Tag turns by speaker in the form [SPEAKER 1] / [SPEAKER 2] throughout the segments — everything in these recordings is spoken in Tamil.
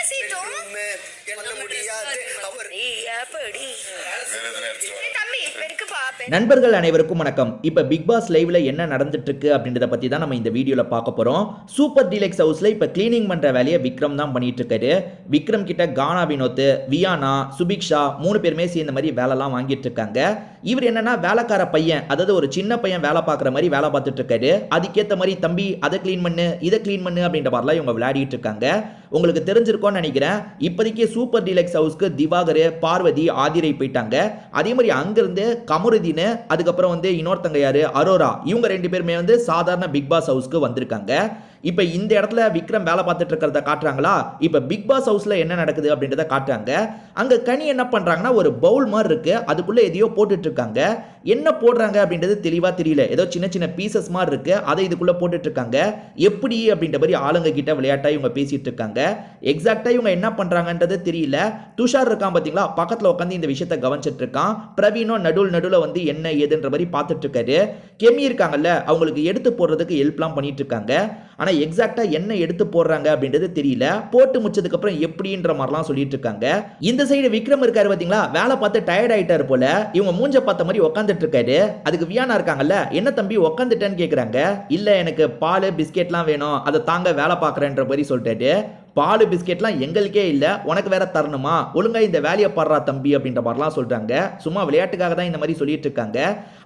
[SPEAKER 1] பேசிட்டோம்.
[SPEAKER 2] நண்பர்கள் அனைவருக்கும் வணக்கம். இப்ப பிக் பாஸ் லைவ்ல என்ன நடந்துட்டு இருக்கு அப்படின்றத பத்தி தான் நம்ம இந்த வீடியோல பார்க்க போறோம். சூப்பர் டீலக்ஸ் ஹவுஸ்ல இப்ப கிளீனிங் பண்ற வேலையை விக்ரம் தான் பண்ணிட்டு இருக்காரு. விக்ரம் கிட்ட கானா வினோத், வியானா, சுபிக்ஷா 3 பேருமே சேர்ந்த மாதிரி வேலைலாம் வாங்கிட்டு இருக்காங்க. இவர் என்னன்னா வேலைக்கார பையன், அதாவது ஒரு சின்ன பையன் வேலை பார்க்குற மாதிரி வேலை பார்த்துட்டு இருக்காரு. அதுக்கேற்ற மாதிரி தம்பி அதை கிளீன் பண்ணு, இதை கிளீன் பண்ணு அப்படின்ற மாதிரிலாம் இவங்க விளையாடிட்டு இருக்காங்க. உங்களுக்கு தெரிஞ்சிருக்கும்னு நினைக்கிறேன். இப்போதைக்கு சூப்பர் டீலக்ஸ் ஹவுஸ்க்கு திவாகர், பார்வதி, ஆதிரை போயிட்டாங்க. அதே மாதிரி அங்கிருந்து கமருதீன், அதுக்கப்புறம் இன்னொருத்தங்க யாரு, அரோரா, இவங்க 2 பேருமே சாதாரண பிக் பாஸ் ஹவுஸ்க்கு வந்திருக்காங்க. இப்ப இந்த இடத்துல விக்ரம் வேலை பார்த்துட்டு இருக்கிறத காட்டுறாங்களா? இப்ப பிக் பாஸ் ஹவுஸ்ல என்ன நடக்குது அப்படின்றத காட்டுறாங்க. அங்க கனி என்ன பண்றாங்கன்னா, ஒரு பவுல் மாதிரி இருக்கு, அதுக்குள்ள எதையோ போட்டுட்டு இருக்காங்க. என்ன போடுறாங்க அப்படின்றது தெளிவா தெரியல. ஏதோ சின்ன சின்ன பீசஸ் மாதிரி இருக்கு, அதை இதுக்குள்ள போட்டுட்டு இருக்காங்க. எப்படி அப்படின்ற மாதிரி ஆளுங்க கிட்ட விளையாட்டா இவங்க பேசிட்டு இருக்காங்க. எக்ஸாக்டா இவங்க என்ன பண்றாங்கன்றது தெரியல. துஷார் இருக்கான் பாத்தீங்களா, பக்கத்துல உட்காந்து இந்த விஷயத்தை கவனிச்சிட்டு இருக்கான். பிரவீனும் நடுவுல என்ன ஏதுன்ற மாதிரி பார்த்துட்டு இருக்காரு. கெமி இருக்காங்கல்ல, அவங்களுக்கு எடுத்து போடுறதுக்கு ஹெல்ப்லாம் பண்ணிட்டு இருக்காங்க. ஆனா எக்ஸாக்டா என்ன எடுத்து போடுறாங்க அப்படின்றது தெரியல. போட்டு முடிச்சதுக்கு அப்புறம் எப்படின்ற மாதிரிலாம் சொல்லிட்டு இருக்காங்க. இந்த சைடு விக்ரம் இருக்காரு பாத்தீங்களா, வேலை பார்த்து டயர்ட் ஆயிட்டாரு போல. இவங்க மூஞ்ச பார்த்த மாதிரி உட்காந்துட்டு இருக்காரு. அதுக்கு வியானா இருக்காங்கல்ல, என்ன தம்பி உட்காந்துட்டேன்னு கேக்குறாங்க. இல்ல எனக்கு பால் பிஸ்கெட்லாம் வேணும், அதை தாங்க வேலை பார்க்கறேன்ற மாதிரி சொல்லிட்டாரு. பால் பிஸ்கெட்லாம் எங்களுக்கே இல்லை, உனக்கு வேற தரணுமா, ஒழுங்கா இந்த வேலையை பாடுறா தம்பி அப்படின்ற மாதிரிலாம் சொல்றாங்க. சும்மா விளையாட்டுக்காக தான் இந்த மாதிரி சொல்லிட்டு இருக்காங்க.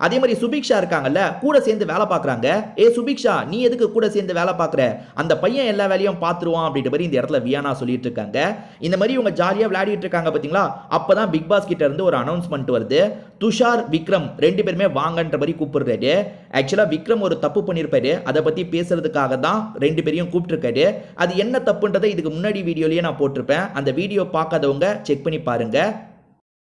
[SPEAKER 2] அதே மாதிரி சுபிக்ஷா இருக்காங்கல்ல, கூட சேர்ந்து வேலை பார்க்குறாங்க. ஏ சுபிக்ஷா, நீ எதுக்கு கூட சேர்ந்து வேலை பார்க்குற, அந்த பையன் எல்லா வேலையும் பார்த்துருவான் அப்படின்ற மாதிரி இந்த இடத்துல வியானா சொல்லிட்டு இருக்காங்க. இந்த மாதிரி இவங்க ஜாலியாக விளையாடிட்டு இருக்காங்க பார்த்தீங்களா. அப்பதான் பிக் பாஸ் கிட்ட இருந்து ஒரு அனௌன்ஸ்மெண்ட் வருது. துஷார், விக்ரம் 2 பேருமே வாங்கன்ற மாதிரி கூப்பிடுறாரு. ஆக்சுவலா விக்ரம் ஒரு தப்பு பண்ணியிருப்பாரு, அதை பத்தி பேசுறதுக்காக தான் 2 பேரையும் கூப்பிட்டுருக்காரு. அது என்ன தப்புன்றதை இதுக்கு முன்னாடி வீடியோலயே நான் போட்டிருப்பேன். அந்த வீடியோ பார்க்காதவங்க செக் பண்ணி பாருங்க.